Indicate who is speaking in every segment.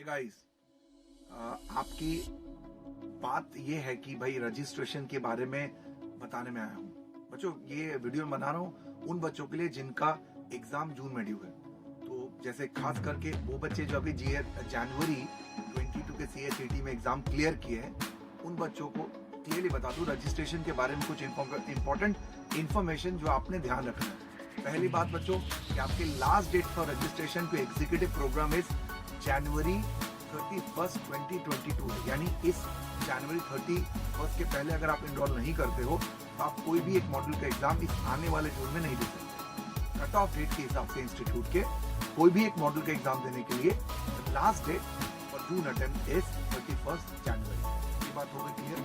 Speaker 1: Guys, आपकी बात ये है कि भाई रजिस्ट्रेशन के बारे में बताने में आया हूँ। बच्चों, ये वीडियो बना रहा हूँ उन बच्चों के लिए जिनका एग्जाम जून में ड्यू है। तो जैसे खास करके वो बच्चे जो अभी जनवरी 22 के CSET में एग्जाम क्लियर किए हैं, उन बच्चों को क्लियरली बता दूं रजिस्ट्रेशन के बारे में कुछ इंपॉर्टेंट इंफॉर्मेशन जो आपने ध्यान रखना है। पहली बात बच्चों कि आपकी last date for registration to executive programme is January 31, 2022 है। यानी इस जनवरी 31 के पहले अगर आप इनरोल नहीं करते हो तो आप कोई भी एक मॉड्यूल का एग्जाम इस आने वाले जून में नहीं दे सकते। कट ऑफ डेट के हिसाब से इंस्टीट्यूट के कोई भी एक मॉड्यूल का एग्जाम देने के लिए last date for June attempt is 31 January. ये बात हो गई क्लियर।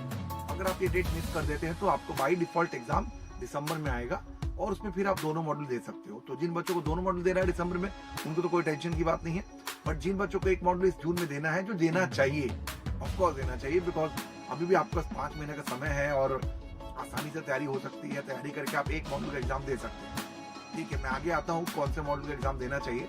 Speaker 1: अगर आप ये डेट मिस कर देते हैं तो आपको बाय डिफॉल्ट एग्जाम दिसंबर में आएगा और उसमें फिर आप दोनों मॉड्यूल दे सकते हो। तो जिन बच्चों को दोनों मॉड्यूल देना है दिसंबर में, उनको तो कोई टेंशन की बात नहीं है। बट जिन बच्चों को एक मॉड्यूल इस जून में देना है, जो देना चाहिए, ऑफकोर्स देना चाहिए, बिकॉज अभी भी आपके पास 5 महीने का समय है और आसानी से तैयारी हो सकती है। तैयारी करके आप एक मॉड्यूल का एग्जाम दे सकते हैं। ठीक है, मैं आगे आता हूँ कौन से मॉड्यूल का एग्जाम देना चाहिए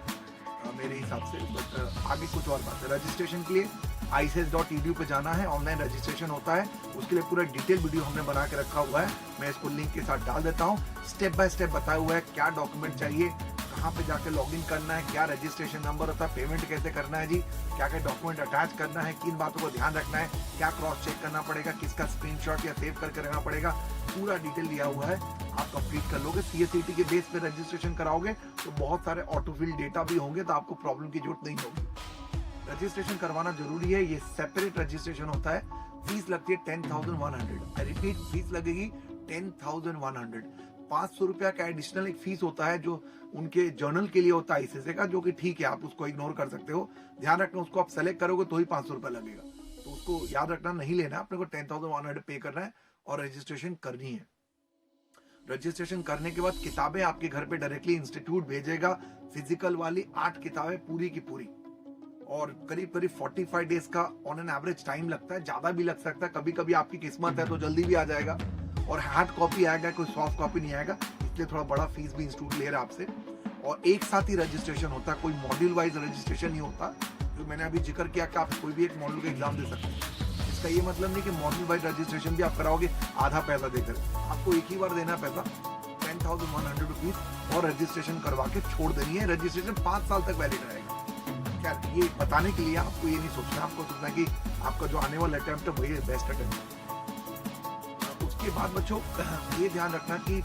Speaker 1: मेरे हिसाब से। बट आगे कुछ और बात है। रजिस्ट्रेशन के लिए ices.edu पे जाना है, ऑनलाइन रजिस्ट्रेशन होता है। उसके लिए पूरा डिटेल वीडियो हमने बना के रखा हुआ है, मैं इसको लिंक के साथ डाल देता हूँ। स्टेप बाय स्टेप बताया हुआ है क्या डॉक्यूमेंट चाहिए, कहाँ पे जाके लॉगिन करना है, क्या रजिस्ट्रेशन नंबर होता है, पेमेंट कैसे करना है जी, क्या क्या डॉक्यूमेंट अटैच करना है, किन बातों को ध्यान रखना है, क्या क्रॉस चेक करना पड़ेगा, किसका स्क्रीनशॉट या सेव करके रखना पड़ेगा, पूरा डिटेल दिया हुआ है। आप कंप्लीट कर लोगे। CSET के बेस पे रजिस्ट्रेशन कराओगे तो बहुत सारे ऑटोफिल डेटा भी होंगे, तो आपको प्रॉब्लम की जरूरत नहीं होगी। रजिस्ट्रेशन करवाना जरूरी है। ये सेपरेट रजिस्ट्रेशन होता है। फीस लगती है 10,100। आई रिपीट, फीस लगेगी 10,100। 500 रुपया का एडिशनल एक फीस होता है जो उनके जर्नल के लिए होता है ICSE का, जो कि ठीक है, आप उसको इग्नोर कर सकते हो। ध्यान रखना, उसको आप सेलेक्ट करोगे तो ही 500 रुपया लगेगा, तो उसको याद रखना, नहीं लेना। अपने को 10,100 पे करना है और रजिस्ट्रेशन करनी है। रजिस्ट्रेशन करने के बाद किताबें आपके घर पे डायरेक्टली इंस्टीट्यूट भेजेगा। फिजिकल वाली 8 किताबें पूरी की पूरी, और करीब करीब 45 डेज का ऑन एन एवरेज टाइम लगता है। ज्यादा भी लग सकता है, कभी कभी आपकी किस्मत है तो जल्दी भी आ जाएगा। और हार्ड कॉपी आएगा, कोई सॉफ्ट कॉपी नहीं आएगा, इसलिए थोड़ा बड़ा फीस भी इंस्टीट्यूट ले रहा है आपसे। और एक साथ ही रजिस्ट्रेशन होता है, कोई मॉड्यूल वाइज रजिस्ट्रेशन नहीं होता। जो मैंने अभी जिक्र किया कि आप कोई भी एक मॉड्यूल का एग्जाम दे सकते हैं। इसका ये मतलब नहीं कि मॉड्यूल वाइज रजिस्ट्रेशन भी आप कराओगे आधा पैसा देकर। आपको एक ही बार देना पैसा 10,100 रुपीज और रजिस्ट्रेशन करवा के छोड़ देनी है। रजिस्ट्रेशन 5 साल तक वैलिड रहेगा। ये बताने के लिए आपको ये नहीं सोचना, आपको सोचना कि आपका जो आने वाला अटेम्प्ट है वही बेस्ट अटेम्प्ट है। उसके बाद बच्चों ये ध्यान रखना कि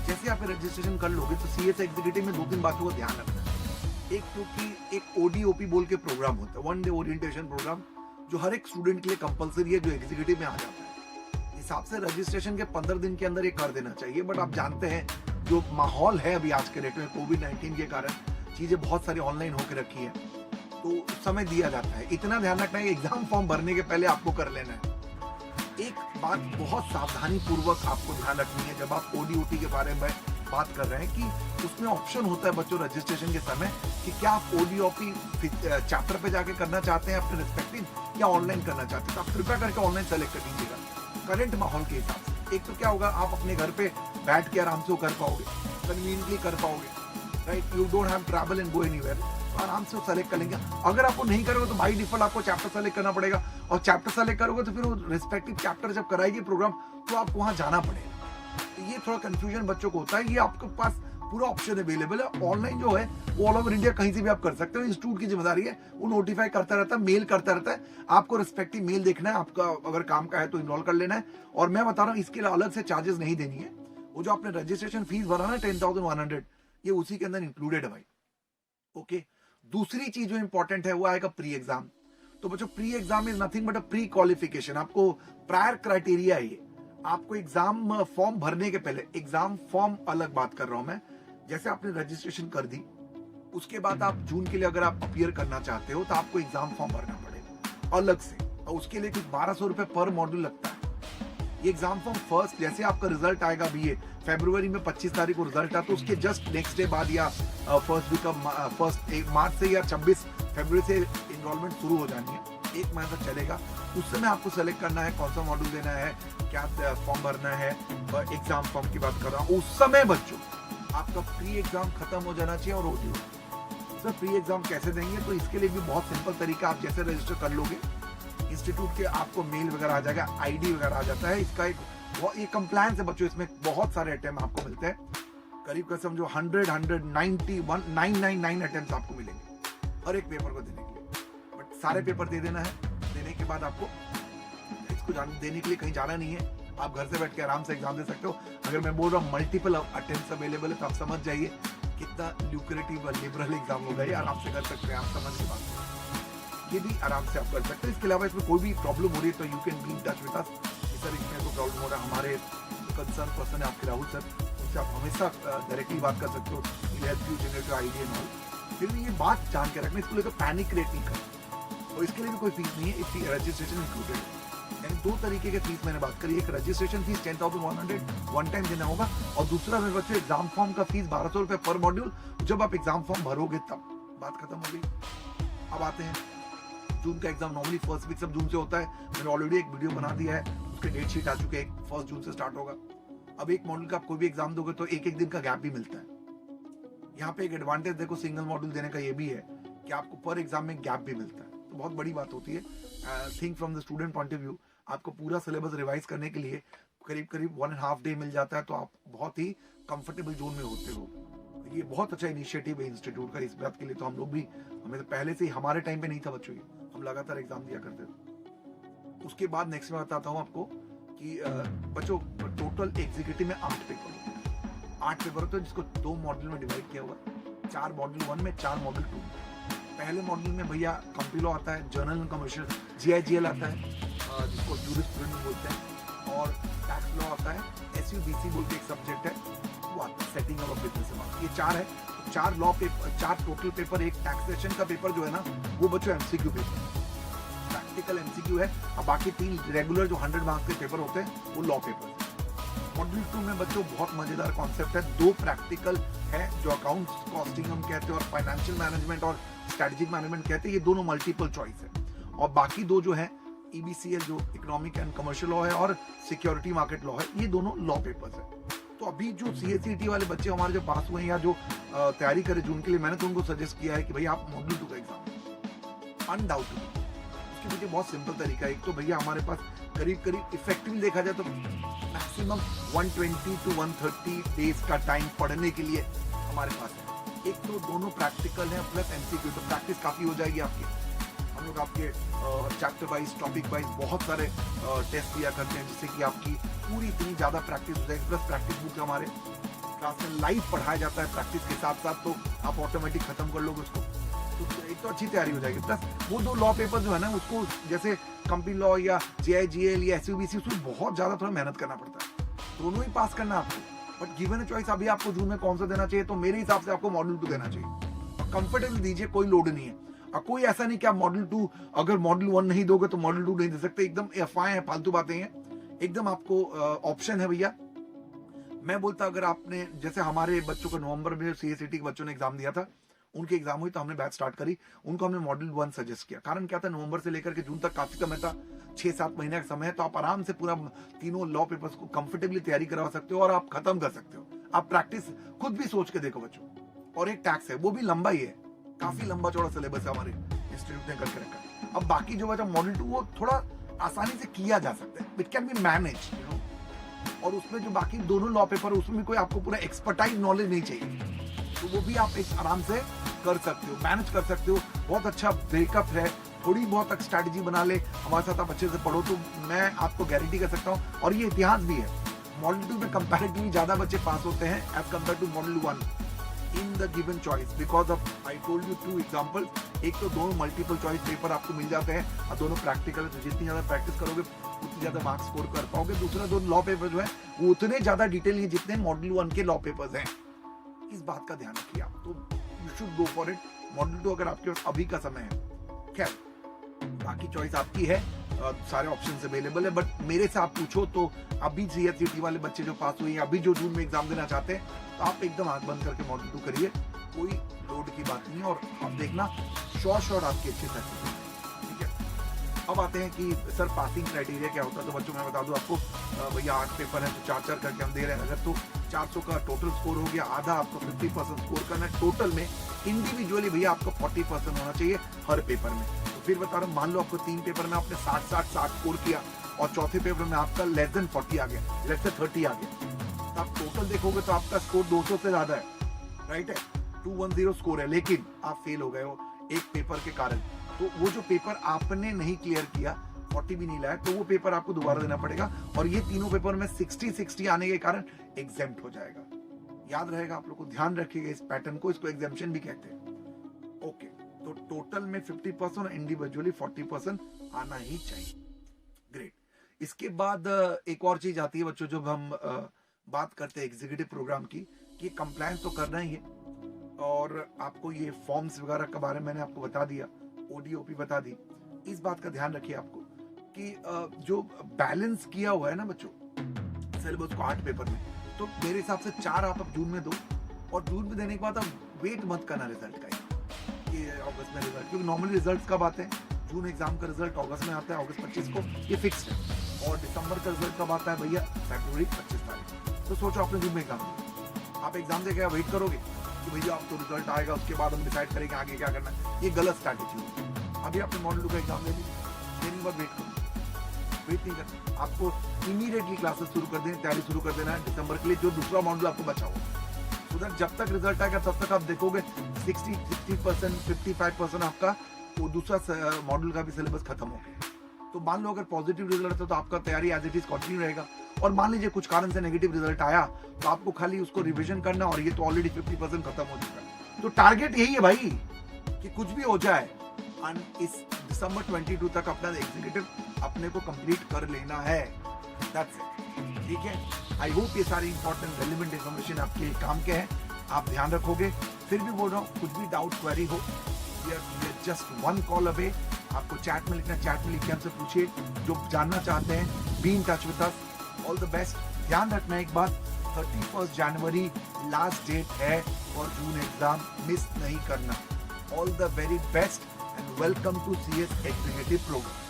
Speaker 1: जैसे आप रजिस्ट्रेशन कर लोगे तो CS एग्जीक्यूटिव में 2-3 बातों का ध्यान रखना है। एक तो कि एक ODOP बोल के प्रोग्राम होता है, 1 डे ओरिएंटेशन प्रोग्राम, जो हर एक स्टूडेंट के लिए कंपलसरी है, जो एग्जीक्यूटिव में आ जाता है। हिसाब से रजिस्ट्रेशन के 15 दिन के अंदर ये कर देना चाहिए। बट आप जानते हैं जो माहौल है अभी आज के डेट में COVID-19 के कारण चीजें बहुत सारी ऑनलाइन होकर रखी है, तो समय दिया जाता है। इतना ध्यान रखना है कि एग्जाम फॉर्म भरने के पहले आपको कर लेना है। एक बात बहुत सावधानी पूर्वक आपको ध्यान रखनी है जब आप ODOT के बारे में बात कर रहे हैं, कि उसमें ऑप्शन होता है बच्चों रजिस्ट्रेशन के समय कि क्या आप ODOP चैप्टर पे जाके करना चाहते हैं अपने रिस्पेक्टिव, या ऑनलाइन करना चाहते हैं। तो आप कृपया करके ऑनलाइन सेलेक्ट कर लीजिएगा करंट माहौल के हिसाब से। एक तो क्या होगा, आप अपने घर पे बैठ के आराम से कर पाओगे, कन्वीनियंटली कर पाओगे, right. You don't have travel and go anywhere, आराम से सेलेक्ट कर लेंगे। अगर आपको नहीं करोगे तो बाय डिफॉल्ट आपको चैप्टर सेलेक्ट करना पड़ेगा, और चैप्टर सेलेक्ट करोगे तो फिर वो रिस्पेक्टिव चैप्टर जब कराएगी प्रोग्राम तो आपको वहां जाना पड़ेगा। तो ये थोड़ा कंफ्यूजन बच्चों को होता है। ये आपके पास पूरा ऑप्शन अवेलेबल है। ऑनलाइन जो है वो ऑल ओवर इंडिया कहीं से भी आप कर सकते हो। इंस्टीट्यूट की जिम्मेदारी है, वो नोटिफाई करता रहता है, मेल करता रहता है। आपको रिस्पेक्टिव मेल देखना है, आपका अगर काम का है तो इनरोल कर लेना है। और मैं बता रहा हूँ, इसके लिए अलग से चार्जेस नहीं देनी है। वो जो आपने रजिस्ट्रेशन फीस भरा ना 10,100, ये उसी के अंदर इंक्लूडेड है भाई। ओके। दूसरी चीज जो इंपॉर्टेंट है वो आएगा प्री एग्जाम। तो बच्चों, pre exam is nothing but a pre qualification. आपको प्रायर क्राइटेरिया है ये। आपको एग्जाम फॉर्म भरने के पहले, एग्जाम फॉर्म अलग बात कर रहा हूं मैं, जैसे आपने रजिस्ट्रेशन कर दी, उसके बाद आप जून के लिए अगर आप अपीयर करना चाहते हो तो आपको एग्जाम फॉर्म भरना पड़ेगा अलग से, और उसके लिए कुछ 1200 रुपए पर मॉड्यूल लगता है। ये एग्जाम फॉर्म फर्स्ट, जैसे आपका रिजल्ट आएगा भी, ये फरवरी में 25 तारीख को रिजल्ट आता है, तो उसके जस्ट नेक्स्ट डे बाद या फर्स्ट वीक ऑफ मार्च से या 26 फरवरी से इनरोलमेंट शुरू हो जानी है। 1 महीना तक चलेगा। उस समय आपको सेलेक्ट करना है कौन सा मॉड्यूल देना है, क्या फॉर्म भरना है। एग्जाम फॉर्म की बात कर रहा हूँ। उस समय बच्चों आपका प्री एग्जाम खत्म हो जाना चाहिए और ODOP सर प्री एग्जाम कैसे देंगे, तो इसके लिए भी बहुत सिंपल तरीका, आप जैसे रजिस्टर कर लोगे इंस्टीट्यूट के आपको मेल वगैरह आ जाएगा, आईडी वगैरह आ जाता है। इसका एक ये कंप्लायंस है बच्चों, इसमें बहुत सारे अटेम्प्ट आपको मिलते हैं, करीब कर समझो 999 अटेम्प्ट आपको मिलेंगे हर एक पेपर को देने के लिए। बट सारे पेपर दे देना है, देने के बाद आपको इसको देने के लिए कहीं जाना नहीं है, आप घर से बैठ के आराम से एग्जाम दे सकते हो। अगर मैं बोल रहा हूँ मल्टीपल अटेम्प्ट अवेलेबल है, तो आप समझ जाइए कितना ल्यूक्रेटिव और लिबरल एग्जाम होगा, ये आराम से कर सकते हैं, आप समझ के बात, ये भी आराम से आप कर सकते हैं। इसके अलावा इसमें कोई भी प्रॉब्लम हो रही है तो you can be in touch with us, sir इसमें कोई प्रॉब्लम हो रहा है, हमारे कंसर्न पर्सन है आपके राहुल सर, उनसे आप हमेशा डायरेक्टली बात कर सकते हो, help you generate your ID and all. फिर भी ये बात जान के रखना, इसको लेकर पैनिक क्रिएट नहीं करना, और इसके लिए भी कोई फीस नहीं है, इसकी रजिस्ट्रेशन इंक्लूडेड है। यानी दो तरीके के फीस मैंने बात करी, एक रजिस्ट्रेशन फीस 10,100 वन टाइम देना होगा, और दूसरा मेरे बच्चों एग्जाम फॉर्म का फीस 1200 रुपए पर मॉड्यूल, जब आप एग्जाम फॉर्म भरोगे तब। बात खत्म हो गई। अब आते हैं जून का एग्जाम, नॉर्मली फर्स्ट वीक सब जून से होता है, मैंने ऑलरेडी एक वीडियो बना दिया है, उसके डेट शीट आ चुके हैं, 1 जून से स्टार्ट होगा। अब एक मॉड्यूल का आप कोई भी एग्जाम दोगे तो एक दिन का गैप भी मिलता है। यहाँ पे एक एडवांटेज देखो सिंगल मॉड्यूल देने का ये भी है कि आपको पर एग्जाम में गैप भी मिलता है, तो बहुत बड़ी बात होती है। Think from the student point of view, आपको पूरा सिलेबस रिवाइज करने के लिए करीब 1.5 डे मिल जाता है, तो आप बहुत ही कंफर्टेबल जोन में होते हो। ये बहुत अच्छा इनिशिएटिव है इंस्टीट्यूट का, इस बात के लिए तो हम लोग भी, हमें तो पहले से ही, हमारे टाइम पे नहीं था बच्चों, हम लगातार एग्जाम दिया करते थे। उसके बाद नेक्स्ट में बताता हूँ आपको कि बच्चों टोटल एग्जीक्यूटिव में 8 पेपर होते हैं, 8 पेपर होते हैं, जिसको 2 मॉड्यूल में डिवाइड किया हुआ है, 4 मॉड्यूल 1 में, 4 मॉड्यूल 2 में। पहले मॉड्यूल में भैया कंप्यूटर आता है, जर्नल एंड कमर्शियल, GIGL आता है, जिसको जूरिस्प्रूडेंस बोलते हैं, और टैक्स लॉ आता है, SUBC बोल के एक सब्जेक्ट है, वो आता है, सेटिंग ऑफ बिजनेस। ये 4 है, 4 लॉ पेपर, 4 टोटल पेपर, एक टैक्सेशन का पेपर जो है ना, वो बच्चों MCQ पेपर, प्रैक्टिकल MCQ है, और बाकी 3 रेगुलर जो 100 मार्क्स के पेपर होते हैं वो लॉ पेपर। मॉड्यूल 2 में बच्चों बहुत मजेदार कॉन्सेप्ट है, 2 प्रैक्टिकल है, जो अकाउंट्स कॉस्टिंग हम कहते हैं और फाइनेंशियल मैनेजमेंट और स्ट्रेटेजिक मैनेजमेंट कहते हैं, ये दोनों मल्टीपल चॉइस है, और बाकी 2 जो है EBCL जो इकोनॉमिक एंड कमर्शियल लॉ है और सिक्योरिटी मार्केट लॉ है, ये दोनों लॉ पेपर्स है। तो अभी जो CACET वाले बच्चे हमारे जो पास हुए हैं या जो तैयारी करे जून के लिए, मैंने तो उनको सजेस्ट किया है कि भैया आप मॉड्यूल 2 का एग्जाम अनडाउटेडली। उसके पीछे बहुत सिंपल तरीका है, एक तो भैया हमारे पास करीब इफेक्टिवली देखा जाए तो मैक्सिमम 120 to 130 डेज का टाइम पढ़ने के लिए हमारे पास है। एक तो दोनों प्रैक्टिकल है प्लस MCQ, तो प्रैक्टिस काफी हो जाएगी आपकी। हम लोग आपके चैप्टर वाइज, टॉपिक वाइज बहुत सारे टेस्ट दिया करते हैं, जिससे कि आपकी पूरी इतनी ज्यादा प्रैक्टिस हो जाएगी। प्लस प्रैक्टिस बुक हमारे क्लास में लाइव पढ़ाया जाता है प्रैक्टिस के साथ साथ, तो आप ऑटोमेटिक खत्म कर लोगे उसको, तो एक तो अच्छी तैयारी हो जाएगी। प्लस वो 2 लॉ पेपर जो है ना, उसको जैसे कंपनी लॉ या GIGL या SUBC, उसमें बहुत ज्यादा थोड़ा मेहनत करना पड़ता है, दोनों ही पास करना आपको। बट गिवन अ चॉइस, अभी आपको जून में कौन सा देना चाहिए, तो मेरे हिसाब से आपको मॉड्यूल 2 देना चाहिए, कंफर्टेबल दीजिए, कोई लोड नहीं है। और कोई ऐसा नहीं कि आप मॉड्यूल 2 अगर मॉड्यूल 1 नहीं दोगे तो मॉड्यूल 2 नहीं दे सकते, एकदम अफवाहें हैं, फालतू बातें हैं, एकदम आपको ऑप्शन है भैया। मैं बोलता अगर आपने, जैसे हमारे बच्चों को नवंबर में CACET के बच्चों ने एग्जाम दिया था, उनकी एग्जाम हुई तो हमने बैच स्टार्ट करी, उनको हमने मॉड्यूल 1 सजेस्ट किया। कारण क्या था, नवंबर से लेकर के जून तक काफी समय था, 6-7 महीने का समय है, तो आप आराम से पूरा तीनों लॉ पेपर्स को कंफर्टेबली तैयारी करवा सकते हो और आप खत्म कर सकते हो। आप प्रैक्टिस खुद भी सोच के देखो बच्चों। और एक टैक्स है, वो भी लंबा ही है, काफी लंबा चौड़ा सिलेबस है हमारे इंस्टीट्यूट ने करके रखा है। अब बाकी जो बचा मॉड्यूल 2, वो थोड़ा आसानी से किया जा सकता है, it can be manage, you know. और उसमें जो बाकी दोनों लॉ पेपर है, उसमें कोई आपको पूरा एक्सपर्टाइज नॉलेज नहीं चाहिए, तो वो भी आप आराम से कर सकते हो, मैनेज कर सकते हो। बहुत अच्छा ब्रेकअप है, थोड़ी बहुत तक स्ट्रैटेजी बना ले, हमारे साथ आप अच्छे से पढ़ो, तो मैं आपको गारंटी कर सकता हूँ। और ये इतिहास भी है, मॉड्यूल 2 में कंपैरेटिवली ज्यादा बच्चे पास होते हैं as compare to module 1 in the given choice, because of I told you 2 example. एक तो दोनों मल्टीपल चॉइस पेपर आपको मिल जाते हैं, और दोनों प्रैक्टिकल, तो जितनी ज्यादा प्रैक्टिस करोगे उतनी ज्यादा मार्क्स स्कोर कर पाओगे। दूसरा, 2 लॉ पेपर जो है वो उतने ज्यादा डिटेल नहीं जितने मॉड्यूल 1 के लॉ पेपर्स हैं, इस बात का ध्यान रखिए आप। तो you should go for it, module 2 अगर आपके पास अभी का समय है। खैर, बाकी चॉइस आपकी है, सारे ऑप्शंस अवेलेबल है, बट मेरे से आप पूछो तो अभी CACET वाले बच्चे जो पास हुए हैं, अभी जो जून में एग्जाम देना चाहते हैं, तो आप एकदम आंख बंद करके मॉड्यूल 2 करिए, कोई लोड की बात नहीं है, और आप देखना श्योर आपकी अच्छी सक्सेस है। ठीक है, अब आते हैं कि सर पासिंग क्राइटेरिया क्या होता है। तो बच्चों मैं बता दूं आपको, भैया 8 पेपर है तो 4-4 करके हम दे रहे हैं, अगर तो 400 का टोटल स्कोर हो गया, आधा आपको 50% स्कोर करना है टोटल में। इंडिविजुअली भैया आपको 40% होना चाहिए हर पेपर में। तो फिर बता रहा हूँ, मान लो आपको 3 पेपर में आपने 60 स्कोर किया और चौथे पेपर में आपका लेस देन 40 आ गया, लेस देन 30 आ गया, तो आप टोटल देखोगे तो आपका स्कोर 200 से ज्यादा है, राइट है, 210 स्कोर है, लेकिन आप फेल हो गए हो एक पेपर के कारण। तो वो जो पेपर आपने नहीं क्लियर किया, 40 भी नहीं लाया, तो वो पेपर आपको दोबारा देना पड़ेगा। और ये तीनों पेपर में 60 आने के कारण एग्जेम्प्ट हो जाएगा। याद रहेगा, आप लोग को ध्यान रखिएगा इस पैटर्न को, इसको एग्जेम्पशन भी कहते हैं। ओके, तो टोटल में 50% और इंडिविजुअली 40% आना ही चाहिए। ग्रेट। इसके बाद एक और चीज आती है बच्चों, जब हम बात करते हैं एग्जीक्यूटिव प्रोग्राम की, कि कंप्लायंस तो करना ही है, और आपको ये फॉर्म्स वगैरह के बारे में मैंने आपको बता दिया, ओडीओपी बता दी। इस बात का ध्यान रखिए आपको कि जो बैलेंस किया हुआ है ना बच्चों सिलेबस को 8 पेपर में, तो मेरे हिसाब से 4 आप अब जून में दो, और जून में देने के बाद अब वेट मत करना रिजल्ट का कि अगस्त में रिजल्ट, क्योंकि नॉर्मली रिजल्ट कब आते हैं, जून एग्जाम का रिजल्ट अगस्त में आता है, अगस्त 25 को, ये फिक्स्ड है। और दिसंबर का रिजल्ट कब आता है भैया, फरवरी 25 तारीख। तो सोचो आपने जून में एग्जाम दिया, आप एग्जाम देके वेट करोगे कि भैया अब तो रिजल्ट आएगा उसके बाद हम डिसाइड करेंगे आगे क्या करना है, ये गलत स्ट्रैटेजी होगी। अभी आपने मॉडल 2 का एग्जाम ले लिया, देने के बाद वेट करो, वेट नहीं करना, आपको इमीडिएटली क्लासेस शुरू कर देना, तैयारी शुरू कर देना है दिसंबर के लिए, जो दूसरा मॉडल आपको बचा हुआ। उधर जब तक रिजल्ट आएगा तब तक आप देखोगे 60% 55% आपका वो दूसरा मॉडल का भी सिलेबस खत्म हो गया। तो मान लो अगर पॉजिटिव रिजल्ट है तो आपका तैयारी एज इट इज कंटिन्यू रहेगा, और मान लीजिए कुछ कारण से नेगेटिव रिजल्ट आया तो आपको खाली उसको रिवीजन करना, और ये तो ऑलरेडी 50% खत्म हो चुका है। तो टारगेट यही है भाई कि कुछ भी हो जाए, इस दिसंबर 22 तक अपना एग्जीक्यूटिव अपने को कंप्लीट कर लेना है। दैट्स इट, ठीक है। आई होप ये सारी इंपॉर्टेंट रेलिवेंट इन्फॉर्मेशन आपके काम के हैं, आप ध्यान रखोगे। फिर भी बोल रहा हूँ, कुछ भी डाउट क्वेरी हो, जस्ट 1 कॉल अवे, आपको चैट में लिखना, चैट में लिख के हमसे पूछिए जो जानना चाहते हैं। Be in touch with us, all the best. ध्यान रखना एक बात, 31 जनवरी लास्ट डेट है, और जून एग्जाम मिस नहीं करना। All the very best and welcome to CS Executive Program.